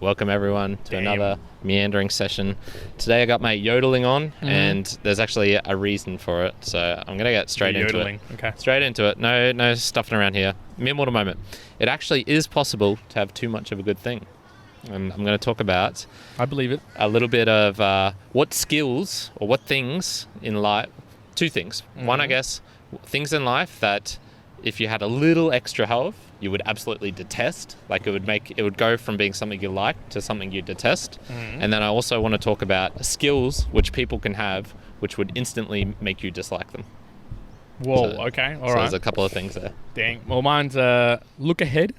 Welcome everyone to another meandering session. Today I got my yodeling on, and there's actually a reason for it, so I'm gonna get straight into it. Okay. Straight into it. No stuffing around here. Mere mortal moment. It actually is possible to have too much of a good thing, and I'm going to talk about. I believe it. A little bit of what skills or what things in life. Two things. One, I guess, things in life that if you had a little extra health, you would absolutely detest. Like it would go from being something you like to something you detest. And then I also want to talk about skills which people can have which would instantly make you dislike them. Whoa, So okay, all right. there's a couple of things there. Dang. Well, mine's look ahead,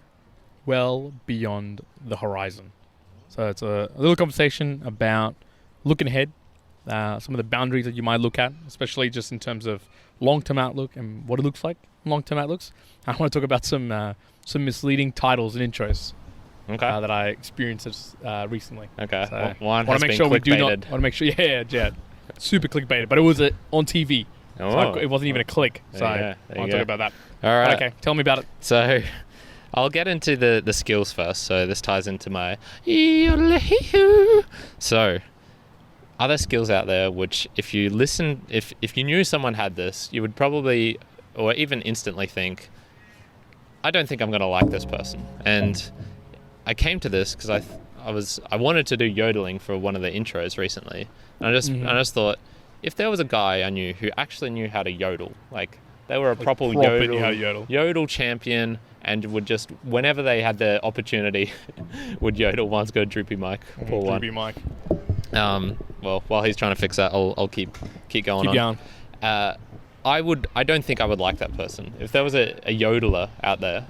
well beyond the horizon. So it's a little conversation about looking ahead, some of the boundaries that you might look at, especially just in terms of long-term outlook and what it looks like, long-term outlooks. I want to talk about some misleading titles and intros that I experienced recently. Okay. So One has been we do not. clickbaited. Want to make sure, yeah, super clickbaited, but it was on TV. Oh. So it wasn't even a click. So I want to talk about that. All right. But okay, tell me about it. So I'll get into the skills first. So this ties into my... So are there skills out there which if you listen, if you knew someone had this, you would probably, or even instantly think, I don't think I'm going to like this person. And I came to this because I wanted to do yodeling for one of the intros recently. And I just thought, if there was a guy I knew who actually knew how to yodel, like they were a proper yodel champion, and would just, whenever they had the opportunity, would yodel. One's got a droopy mic. Poor one. Droopy mic. Well, while he's trying to fix that, I'll keep going on. I don't think I would like that person. If there was a yodeler out there,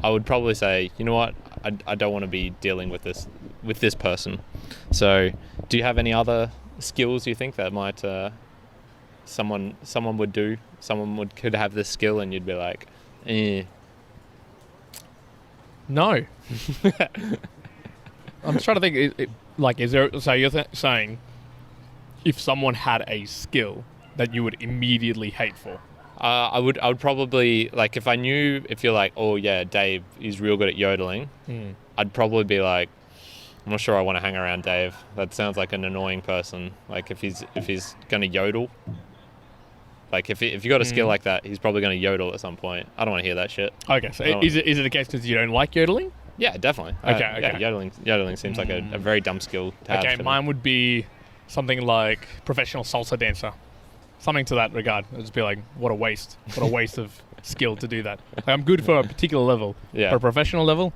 I would probably say, you know what, I don't want to be dealing with this person. So, do you have any other skills you think that might someone would do? Could have this skill, and you'd be like, eh. No. I'm trying to think. Is there? So you're saying, if someone had a skill that you would immediately hate for? I would probably, like, if you're like, oh yeah, Dave is real good at yodeling, I'd probably be like, I'm not sure I want to hang around Dave. That sounds like an annoying person. Like if he's gonna yodel, like if you got a skill like that, he's probably gonna yodel at some point. I don't want to hear that shit. Okay, so is it a case because you don't like yodeling? Yeah, definitely. Okay. Yeah, yodeling seems like a very dumb skill to have. Okay, mine would be something like professional salsa dancer. Something to that regard. I'd just be like, what a waste. What a waste of skill to do that. Like, I'm good for a particular level. Yeah. For a professional level,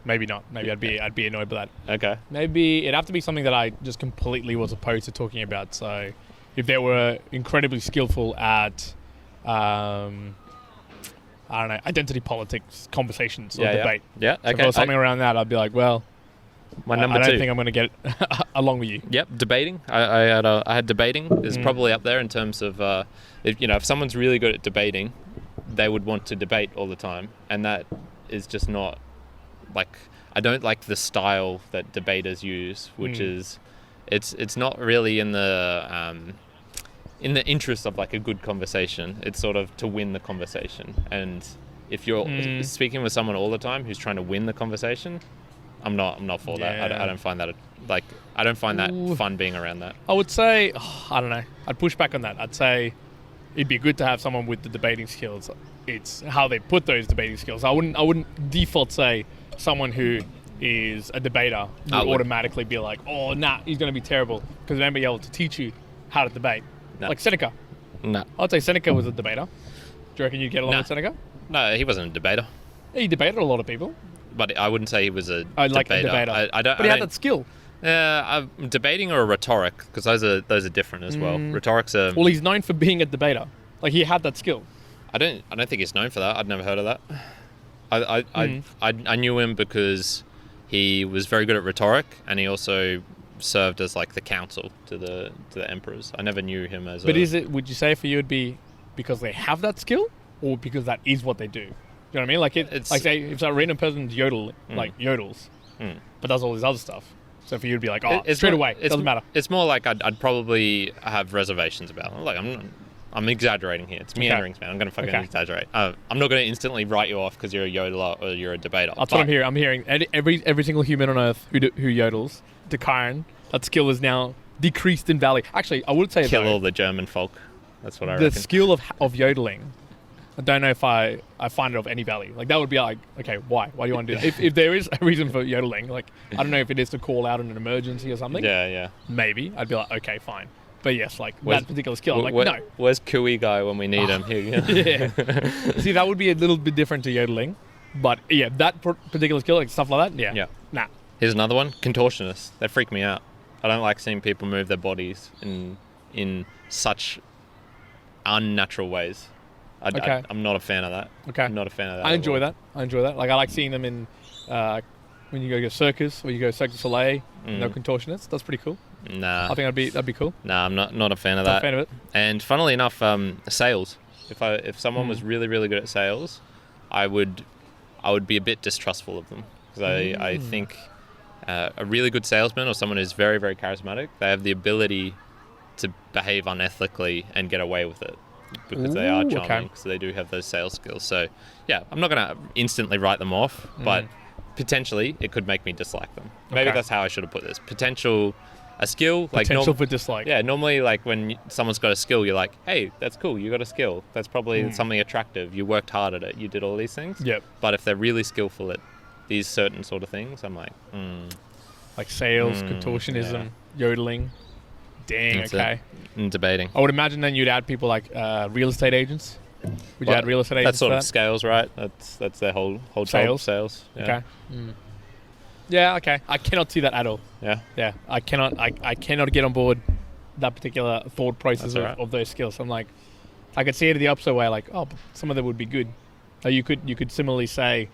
maybe not. Maybe I'd be annoyed by that. Okay. Maybe it'd have to be something that I just completely was opposed to talking about. So if they were incredibly skillful at I don't know, identity politics conversations or debate. Yeah, okay. So if there was something around that, I'd be like, well, I don't think I'm going to get along with you. Yep, debating. I had debating is probably up there in terms of if someone's really good at debating, they would want to debate all the time, and that is just not like, I don't like the style that debaters use, which is it's not really in the interest of like a good conversation. It's sort of to win the conversation, and if you're speaking with someone all the time who's trying to win the conversation, I'm not for that. I don't find that fun being around that. I would say, I don't know. I'd push back on that. I'd say it'd be good to have someone with the debating skills. It's how they put those debating skills. I wouldn't default say someone who is a debater would automatically be like, oh, nah, he's going to be terrible because they won't be able to teach you how to debate. No. Like Seneca. No. I'd say Seneca was a debater. Do you reckon you'd get along with Seneca? No, he wasn't a debater. He debated a lot of people. But I wouldn't say he was a debater. A debater. But he had that skill. Debating or rhetoric, because those are different as well. Rhetoric's a... Well, he's known for being a debater. Like, he had that skill. I don't think he's known for that. I'd never heard of that. I knew him because he was very good at rhetoric, and he also served as like the counsel to the emperors. I never knew him as. But would you say for you it'd be because they have that skill, or because that is what they do? You know what I mean? Like it's like, say if a random person's yodels, but does all this other stuff. So for you to be like, straight away, it doesn't matter. It's more like I'd probably have reservations about it. Like I'm exaggerating here. It's meanderings, man. I'm going to fucking exaggerate. I'm not going to instantly write you off because you're a yodeler or you're a debater. That's what I'm hearing. I'm hearing every single human on Earth who yodels, to Karen, that skill is now decreased in value. Actually, I would say kill all the German folk. That's what I reckon. reckon. The skill of yodeling, I don't know if I find it of any value. Like, that would be like, okay, why? Why do you want to do that? If there is a reason for yodeling, like, I don't know if it is to call out in an emergency or something. Yeah. Maybe. I'd be like, okay, fine. But yes, like, that particular skill, I'm like, no. Where's Cooey guy when we need him? Here, yeah. See, that would be a little bit different to yodeling. But yeah, that particular skill, like stuff like that, yeah. Nah. Here's another one, contortionists. They freak me out. I don't like seeing people move their bodies in such unnatural ways. I'm not a fan of that. Okay. I'm not a fan of that. I enjoy that. Like, I like seeing them in when you go to a circus or you go Cirque du Soleil. No contortionists. That's pretty cool. Nah. I think that'd be cool. Nah, I'm not a fan of that. Not a fan of it. And funnily enough, sales. If someone was really, really good at sales, I would be a bit distrustful of them because I think a really good salesman or someone who's very, very charismatic, they have the ability to behave unethically and get away with it because they are charming. So they do have those sales skills. So yeah, I'm not going to instantly write them off, but potentially it could make me dislike them. Maybe that's how I should have put this. A skill, like potential for dislike. Yeah, normally like when someone's got a skill, you're like, hey, that's cool, you got a skill. That's probably something attractive. You worked hard at it. You did all these things. Yep. But if they're really skillful at these certain sort of things, I'm like, like sales, contortionism, yodeling. Dang, that's okay. And debating. I would imagine then you'd add people like real estate agents. Would you add real estate agents? That sort of scales, right? That's their whole sales. job, sales. Yeah. Okay. Yeah, okay. I cannot see that at all. Yeah. I cannot get on board that particular thought process of those skills. I'm like, I could see it the opposite way, like, but some of them would be good. You could similarly say,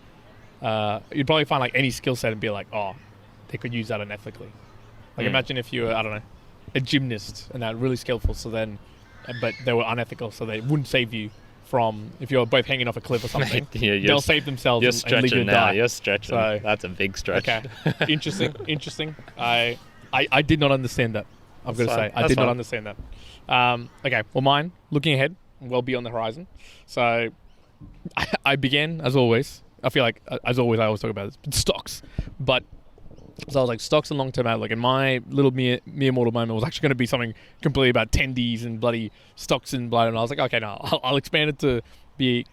you'd probably find like any skill set and be like, they could use that unethically. Like imagine if you were, I don't know, a gymnast and they're really skillful, but they were unethical, so they wouldn't save you from, if you're both hanging off a cliff or something, they'll save themselves and leave you to die. You're stretching. So, that's a big stretch. Okay. Interesting. I did not understand that. I've got to say. I did not understand that. Okay, well mine, looking ahead, well beyond the horizon. So I began, as always, I feel like, as always, I always talk about this, stocks. So I was like, stocks and long-term outlook. And my little mere mortal moment was actually going to be something completely about tendies and bloody stocks and blood. And I was like, okay, no, I'll expand it to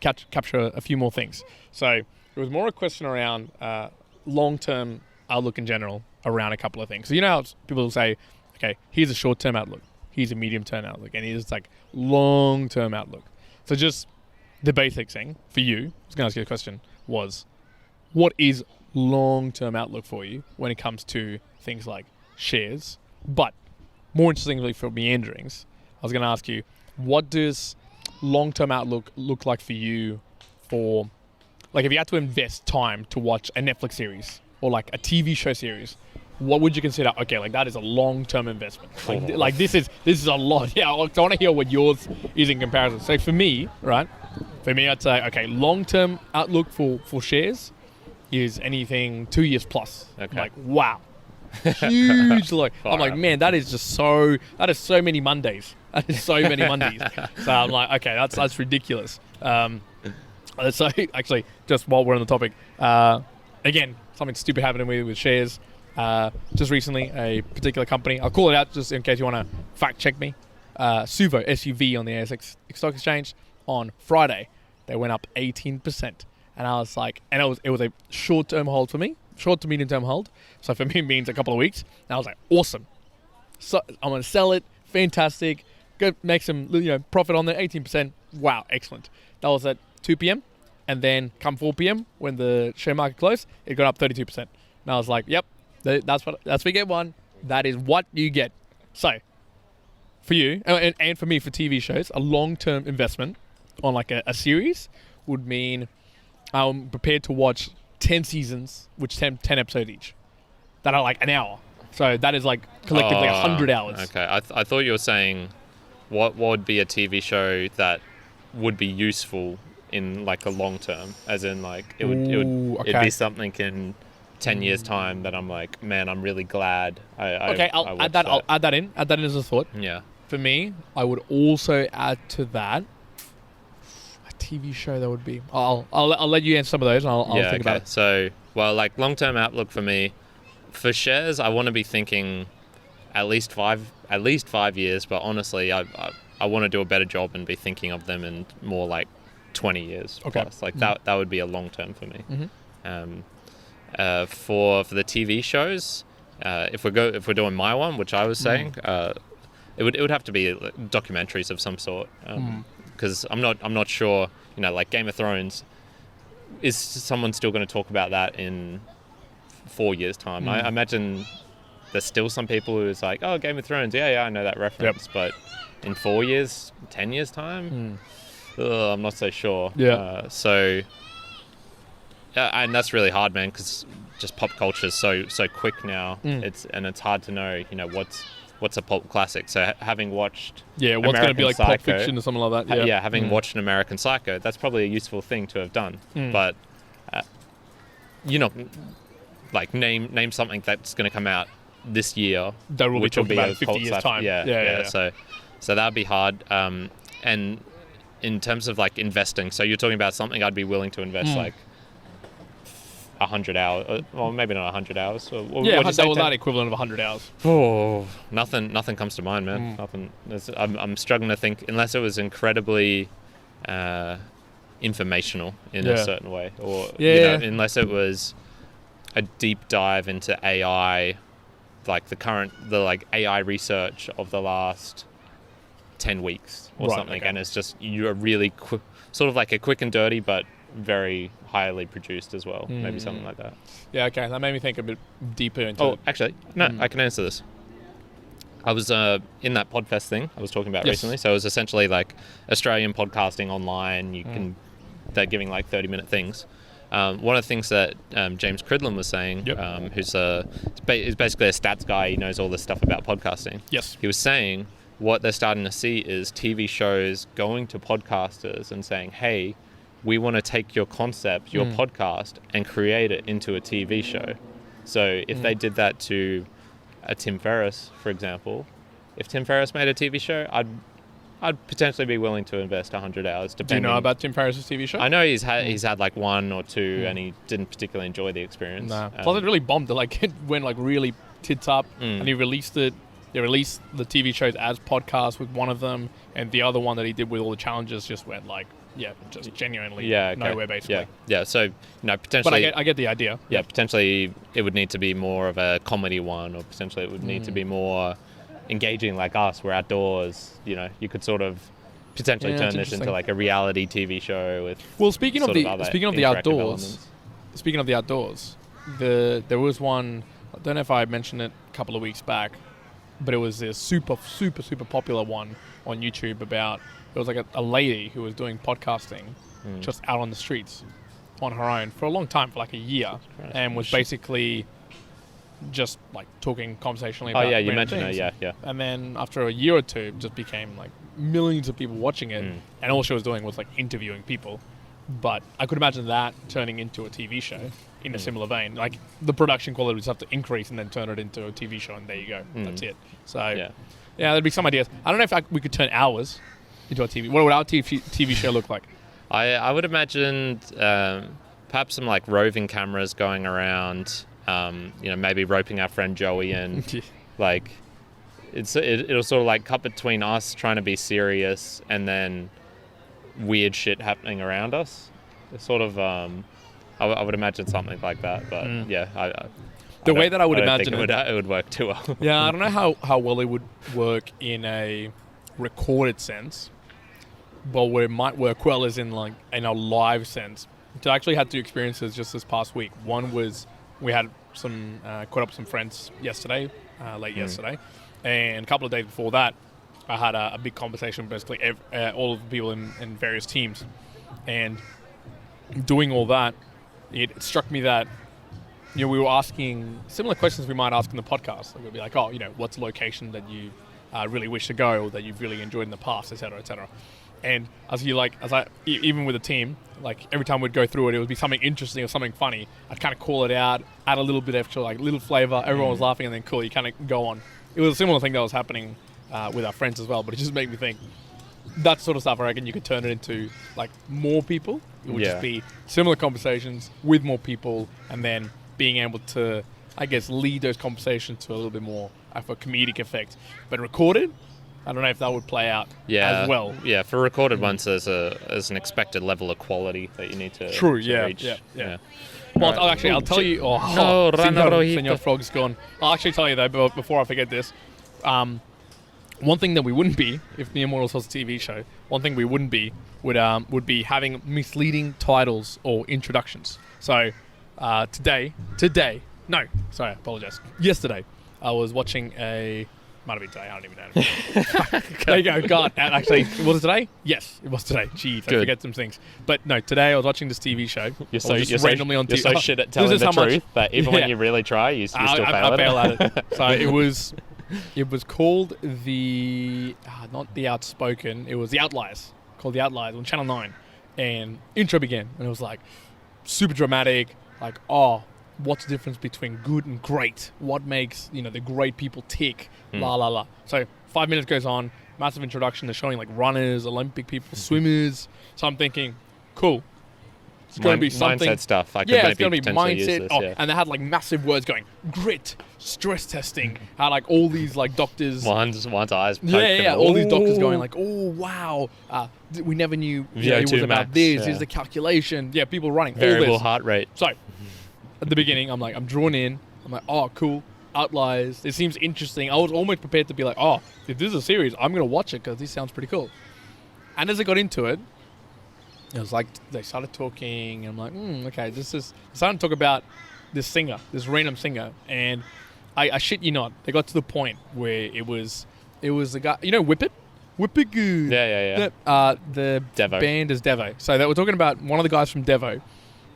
capture a few more things. So it was more a question around long-term outlook in general around a couple of things. So you know how people will say, okay, here's a short-term outlook, here's a medium-term outlook, and here's like long-term outlook. So just the basic thing for you, I was going to ask you a question, was what is long-term outlook for you when it comes to things like shares? But more interestingly for meanderings, I was going to ask you, what does long-term outlook look like for you for, like, if you had to invest time to watch a Netflix series or like a TV show series, what would you consider, okay, like that is a long-term investment? Like this is a lot. Yeah, I want to hear what yours is in comparison. So for me, I'd say, okay, long-term outlook for shares is anything 2 years plus. Okay. Like, wow. Huge look. I'm like, man, that is so many Mondays. That is so many Mondays. So I'm like, okay, that's ridiculous. So actually, just while we're on the topic, again, something stupid happening with shares. Just recently, a particular company, I'll call it out just in case you want to fact check me. Suvo, SUV on the ASX Stock Exchange on Friday, they went up 18%. And I was like, and it was a short-term hold for me, short to medium-term hold. So for me, it means a couple of weeks. And I was like, awesome. So I'm going to sell it. Fantastic. Go make some profit on there. 18%. Wow, excellent. That was at 2 p.m. And then come 4 p.m. when the share market closed, it got up 32%. And I was like, yep, that's what we get one. That is what you get. So for you and for me for TV shows, a long-term investment on like a series would mean I'm prepared to watch 10 seasons, which 10 episodes each, that are like an hour. So that is like collectively 100 hours. Okay, I thought you were saying what would be a TV show that would be useful in like a long term, as in like it'd be something in 10 years time that I'm like, man, I'm really glad. I'll add that in as a thought. Yeah. for me, I would also add to that a TV show that would be. I'll let you answer some of those, and I'll think about it. So, well, like long-term outlook for me, for shares, I want to be thinking at least 5 years. But honestly, I want to do a better job and be thinking of them in more like 20 years plus. Like that would be a long-term for me. For the TV shows, if we're doing my one, which I was saying, it would have to be documentaries of some sort, because I'm not sure, like Game of Thrones, is someone still going to talk about that in 4 years time? I imagine there's still some people who's like, oh, Game of Thrones, yeah, I know that reference, but in 4 years, 10 years time, I'm not so sure. And that's really hard, man, because just pop culture is so quick now. It's hard to know, what's a pop classic. So having watched what's going to be like Psycho, Pulp Fiction or something like that. Having watched an American Psycho, that's probably a useful thing to have done. But like name something that's going to come out this year, that will which be will be about in 50 years time. So that'd be hard. And in terms of like investing, so you're talking about something I'd be willing to invest like 100 hours, or maybe not 100 hours. That equivalent of 100 hours. Oh, nothing comes to mind, man. Nothing. I'm struggling to think, unless it was incredibly informational in a certain way, or unless it was a deep dive into AI, like the AI research of the last 10 weeks or something, and it's just you're really sort of like a quick and dirty, but very highly produced as well. Maybe something like that. Yeah, okay. That made me think a bit deeper into it. Actually, no, I can answer this. I was in that Podfest thing I was talking about recently. So it was essentially like Australian podcasting online. They're giving like 30-minute things. One of the things that James Cridlin was saying, who's is basically a stats guy, he knows all this stuff about podcasting. Yes. He was saying what they're starting to see is TV shows going to podcasters and saying, hey, we want to take your concept, your podcast, and create it into a TV show. So if they did that to a Tim Ferriss, for example, if Tim Ferriss made a TV show, I'd potentially be willing to invest 100 hours. Do you know about Tim Ferriss's TV show? I know he's had like one or two, and he didn't particularly enjoy the experience. No. Plus, it really bombed. It went like really tits up, and he released it. They released the TV shows as podcasts with one of them, and the other one that he did with all the challenges just went like, just genuinely nowhere, basically. So, potentially... But I get the idea. Yeah, potentially it would need to be more of a comedy one, or potentially it would need to be more engaging like us. We're outdoors. You could sort of potentially turn this into like a reality TV show with... Well, speaking of the outdoors, there was one... I don't know if I mentioned it a couple of weeks back, but it was this super, super, super popular one on YouTube about... It was like a lady who was doing podcasting just out on the streets on her own for a long time, for like a year, and was basically just like talking conversationally about you mentioned things. Yeah. And then after a year or two, it just became like millions of people watching it, and all she was doing was like interviewing people. But I could imagine that turning into a TV show in a similar vein. Like the production quality would just have to increase and then turn it into a TV show, and there you go. That's it. So there'd be some ideas. I don't know if we could turn ours into a TV. What would our TV show look like? I would imagine perhaps some like roving cameras going around, maybe roping our friend Joey in. Like it'll sort of like cut between us trying to be serious and then weird shit happening around us. It's sort of I would imagine something like that, but the way that I would imagine it would work too well. I don't know how well it would work in a recorded sense, but where it might work well is in a live sense. So I actually had two experiences just this past week. One was we had some caught up with some friends yesterday, late yesterday, and a couple of days before that, I had a big conversation with basically all of the people in various teams, and doing all that, it struck me that we were asking similar questions we might ask in the podcast. Like we'd be like, what's a location that you really wish to go, or that you've really enjoyed in the past, etc., etc. And even with a team, like every time we'd go through it, it would be something interesting or something funny. I'd kind of call it out, add a little bit extra, like little flavor. Everyone was laughing, and then cool, you kind of go on. It was a similar thing that was happening with our friends as well. But it just made me think that sort of stuff. I reckon you could turn it into like more people. It would just be similar conversations with more people, and then being able to, I guess, lead those conversations to a little bit more of a comedic effect. But recorded, I don't know if that would play out as well. Yeah, for recorded ones, there's an expected level of quality that you need to reach. Yeah. Well, Right. I'll tell you. No, Ranaroja. Senor Frog's gone. I'll actually tell you though, before I forget this. One thing that we wouldn't be, if the Immortals was a TV show, one thing we wouldn't be would be having misleading titles or introductions. So yesterday, I was watching might have been today, I don't even know. There you go, God. Actually, was it today? Yes, it was today. Jeez, I forget some things. But no, today I was watching this TV show. You're so shit at telling the truth that even when you really try, you still fail at it. I fail at it. So it was called not The Outspoken, it was The Outliers. Called The Outliers on Channel 9. And intro began, and it was like super dramatic, like, what's the difference between good and great? What makes, the great people tick? La la la. So 5 minutes goes on, massive introduction. They're showing like runners, Olympic people, swimmers. So I'm thinking, cool. It's going to be something. Mindset stuff. It's going to be mindset. And they had like massive words going, grit, stress testing. Had like all these like doctors. One's eyes. All these doctors going like, oh wow, we never knew it was about this. Here's the calculation. Yeah, people running. Variable heart rate. So at the beginning, I'm drawn in. I'm like, oh, cool. Outliers. It seems interesting. I was almost prepared to be like, oh, if this is a series, I'm going to watch it because this sounds pretty cool. And as I got into it, it was like they started talking. And I'm like, okay, starting to talk about this random singer. And I shit you not, they got to the point where it was the guy, Whippet? Whippet Good. Yeah. The Devo. Band is Devo. So they were talking about one of the guys from Devo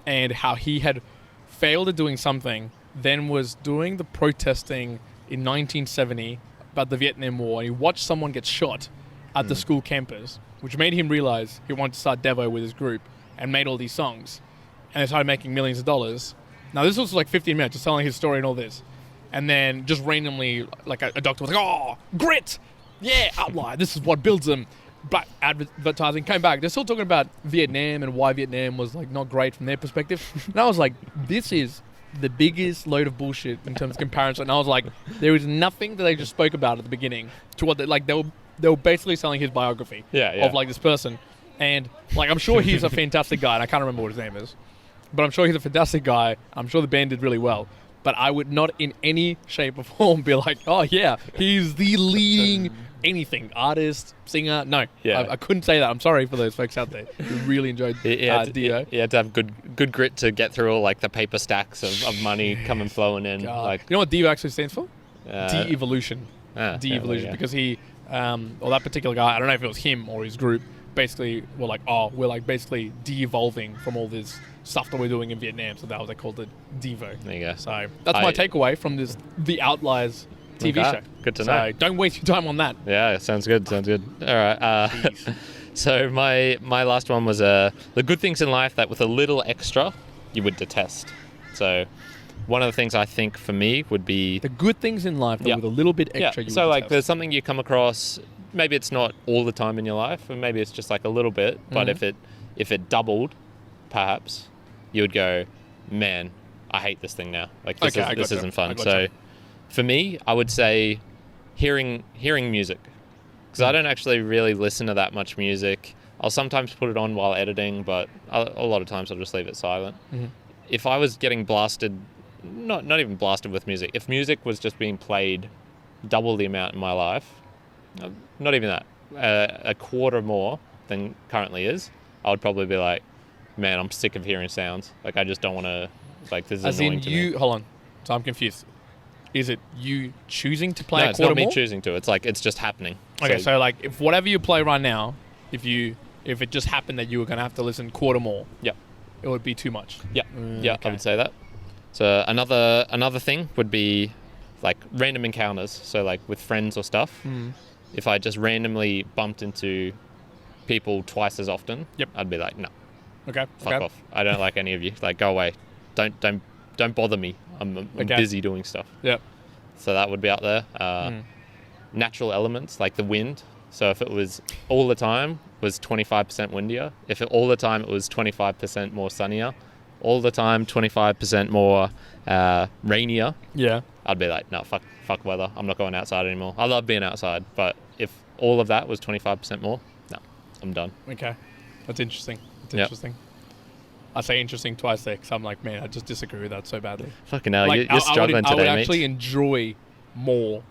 and how he had failed at doing something, then was doing the protesting in 1970 about the Vietnam War, and he watched someone get shot at the school campus, which made him realize he wanted to start Devo with his group, and made all these songs, and they started making millions of dollars. Now this was like 15 minutes, just telling his story and all this, and then just randomly, like a doctor was like, "Oh, grit, yeah, outlier. This is what builds them." But advertising came back. They're still talking about Vietnam and why Vietnam was like not great from their perspective. And I was like, this is the biggest load of bullshit in terms of comparison. And I was like, there is nothing that they just spoke about at the beginning to what they were basically selling his biography of like this person. And like, I'm sure he's a fantastic guy, and I can't remember what his name is, but I'm sure he's a fantastic guy. I'm sure the band did really well. But I would not in any shape or form be like, oh yeah, he's the leading anything, artist, singer. No, I couldn't say that. I'm sorry for those folks out there who really enjoyed Dio. You had to have good grit to get through all like the paper stacks of money coming flowing in. Like, you know what Dio actually stands for? De-evolution. De-evolution, because he, or that particular guy, I don't know if it was him or his group, basically were like, we're like basically de-evolving from all this stuff that we're doing in Vietnam. So that was, they called it Devo. There you go. So that's my takeaway from The Outliers TV show. Good to know. Don't waste your time on that. Yeah, sounds good. All right. So my last one was the good things in life that with a little extra you would detest. So one of the things I think for me would be the good things in life that with a little bit extra you would so like detest. There's something you come across, maybe it's not all the time in your life, or maybe it's just like a little bit, but if it doubled, perhaps you would go, man, I hate this thing now. Like this isn't fun. So for me, I would say hearing music, because I don't actually really listen to that much music. I'll sometimes put it on while editing, but a lot of times I'll just leave it silent. If I was getting blasted, not even blasted with music, if music was just being played double the amount in my life, not even that, a quarter more than currently is, I would probably be like, man, I'm sick of hearing sounds. Like, I just don't want to, like, this is annoying to me. Hold on, so I'm confused. Is it you choosing to play a quarter more? No, it's not me choosing to. It's like, it's just happening. Okay, so like, if whatever you play right now, if it just happened that you were going to have to listen quarter more, it would be too much. Yeah, I would say that. So another thing would be like random encounters. So like with friends or stuff, if I just randomly bumped into people twice as often, I'd be like, no. Okay. Fuck off. I don't like any of you. Like, go away. Don't bother me. I'm busy doing stuff. Yep. So that would be out there. natural elements like the wind. So if it was all the time was 25% windier, if it, all the time it was 25% more sunnier, all the time 25% more rainier, Yeah. I'd be like, no, fuck weather. I'm not going outside anymore. I love being outside, but if all of that was 25% more, no, I'm done. Okay. That's interesting. Yep. Interesting. I say interesting twice there because I'm like, man, I just disagree with that so badly. Fucking hell, Like, you're struggling I would today, actually mate. enjoy more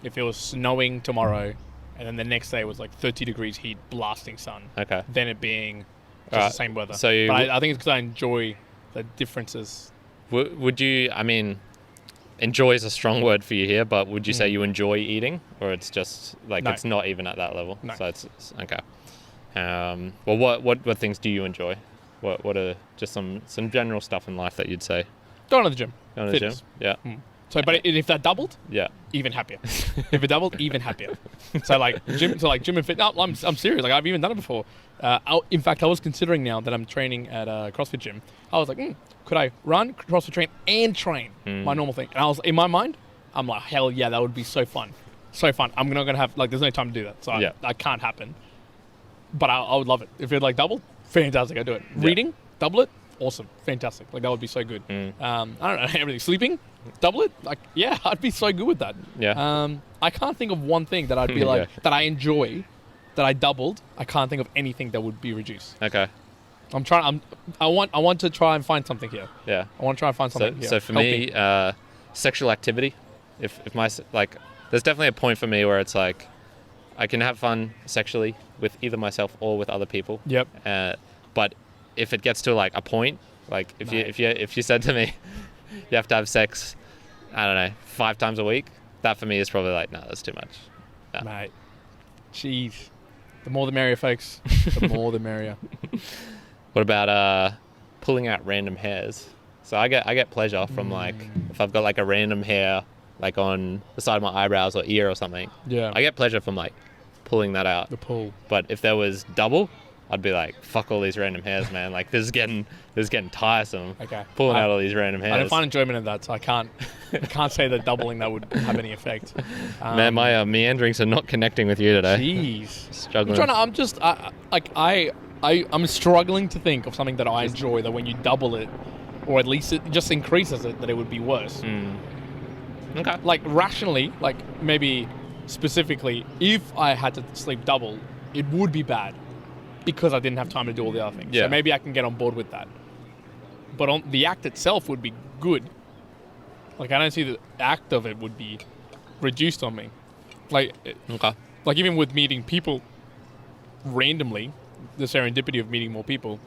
if it was snowing tomorrow and then the next day was like 30 degrees heat, blasting sun, Okay. than it being just Alright, the same weather. so you- but I think it's because I enjoy the differences. Would you, I mean, enjoy is a strong word for you here, but would you say you enjoy eating? Or it's just, like, No. it's not even at that level? No. So it's okay. Well, what things do you enjoy? What are just some general stuff in life that you'd say? Going to the gym. Going to the gym? Fitness. Yeah. So, but if that doubled, Yeah. even happier. If it doubled, even happier. So like gym and fit. No, I'm serious. Like I've even done it before. In fact, I was considering now that I'm training at a CrossFit gym. I was like, could I run, CrossFit train, and train my normal thing? And I was in my mind, I'm like, hell yeah, that would be so fun, so fun. I'm not gonna have like, there's no time to do that, so I can't happen. But I would love it if it like doubled. Fantastic, I'd do it. Yeah. Reading, double it, awesome, fantastic. Like that would be so good. I don't know, everything. Sleeping, double it. Like yeah, I'd be so good with that. Yeah. I can't think of one thing that I'd be like that I enjoy, that I doubled. I can't think of anything that would be reduced. Okay. I want to try and find something here. Yeah. I want to try and find something here. So for me, sexual activity, if my, like, there's definitely a point for me where it's like, I can have fun sexually with either myself or with other people. Yep. But if it gets to like a point, like if you said to me, you have to have sex, I don't know, 5 times a week, that for me is probably like, no, that's too much. No. Mate, jeez, the more the merrier, folks. The more the merrier. What about pulling out random hairs? So I get pleasure from like, if I've got like a random hair like on the side of my eyebrows or ear or something, Yeah. I get pleasure from like pulling that out. The pull. But if there was double, I'd be like, fuck all these random hairs, man. Like this is getting tiresome. Okay. Pulling out all these random hairs. I don't find enjoyment in that, so I can't say that doubling that would have any effect. Man, my meanderings are not connecting with you today. Jeez. Struggling. I'm struggling to think of something that I enjoy that when you double it, or at least it just increases it, that it would be worse. Okay. Like rationally, like maybe specifically, if I had to sleep double, it would be bad because I didn't have time to do all the other things. Yeah. So maybe I can get on board with that. But on the act itself would be good. Like I don't see the act of it would be reduced on me. Like Okay. like even with meeting people randomly, the serendipity of meeting more people,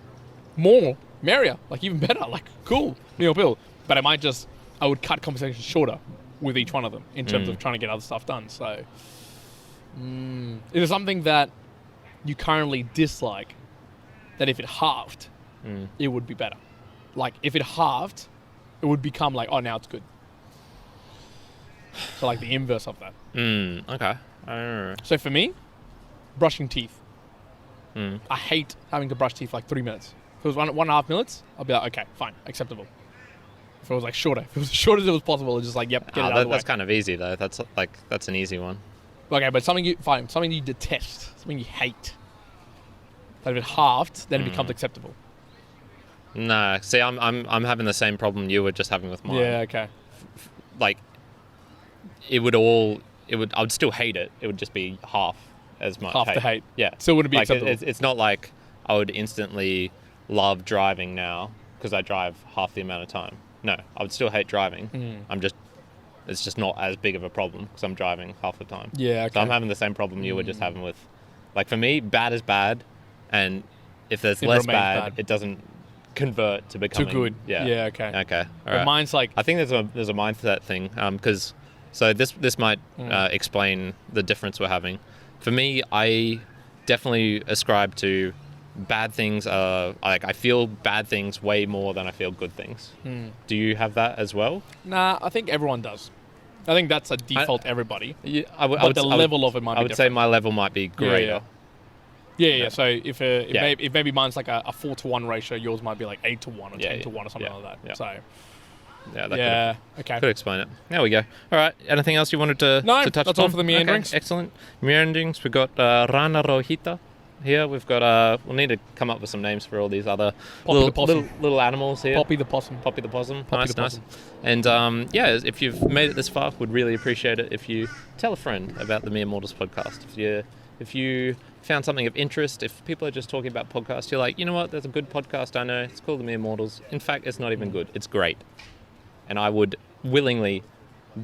more merrier, like even better, like cool, Bill. But I would cut conversations shorter with each one of them in terms of trying to get other stuff done. So it is something that you currently dislike, that if it halved, it would be better. Like if it halved, it would become like, oh, now it's good. So like the inverse of that. Okay. So for me, brushing teeth. I hate having to brush teeth for like 3 minutes. If it was 1.5 minutes, I'll be like, okay, fine, acceptable. If it was like shorter, if it was as short as it was possible, it's just like, yep, get it out of the way. That's kind of easy though. That's an easy one. Okay, but something you detest, something you hate. That if it halved, then it becomes acceptable. No, see, I'm having the same problem you were just having with mine. Yeah, okay. Like, I would still hate it. It would just be half as much. Half the hate. Yeah. Still wouldn't be like, acceptable. It's not like I would instantly love driving now because I drive half the amount of time. No, I would still hate driving. It's just not as big of a problem because I'm driving half the time. Yeah, okay. So I'm having the same problem you were just having with, like, for me, bad is bad, and if there's It less remains bad. it doesn't convert to becoming good. Yeah. Yeah, okay. Okay. All But right. mine's like, I think there's a mindset thing because so this might explain the difference we're having. For me, I definitely ascribe to bad things. Like I feel bad things way more than I feel good things. Do you have that as well? nah, I think everyone does. I think that's a default everybody. Yeah, But the level of it might be I would say different. my level might be greater. Yeah. So if Yeah. maybe mine's like a 4-to-1 ratio, yours might be like 8-to-1 or 10-to-1 or something like that. Yeah. So Yeah, that Yeah. Okay. could explain it. There we go. All right. Anything else you wanted to No, to touch that's upon? all for the meanderings. Okay, excellent. Meanderings. We've got Ranarojita here. We've got we'll need to come up with some names for all these other Poppy the possum. little animals here. Poppy the possum. Poppy the possum. Poppy Nice, the nice. possum. And yeah, if you've made it this far, would really appreciate it if you tell a friend about the Mere Mortals podcast. If you found something of interest, if people are just talking about podcasts, you're like, you know what, there's a good podcast I know. It's called the Mere Mortals. In fact, it's not even good. It's great. And I would willingly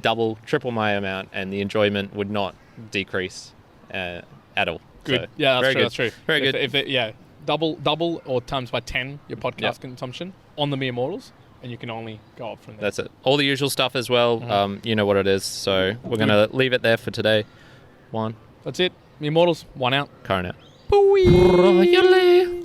double, triple my amount, and the enjoyment would not decrease at all. Good. So, Yeah, very that's true. Very good. If it, yeah, double or times by 10 your podcast Yep. consumption on the Mere Mortals, and you can only go up from there. That's it. All the usual stuff as well. Mm-hmm. You know what it is. So we're going to leave it there for today. One. That's it. Mere Mortals, one out. Current out. Booey.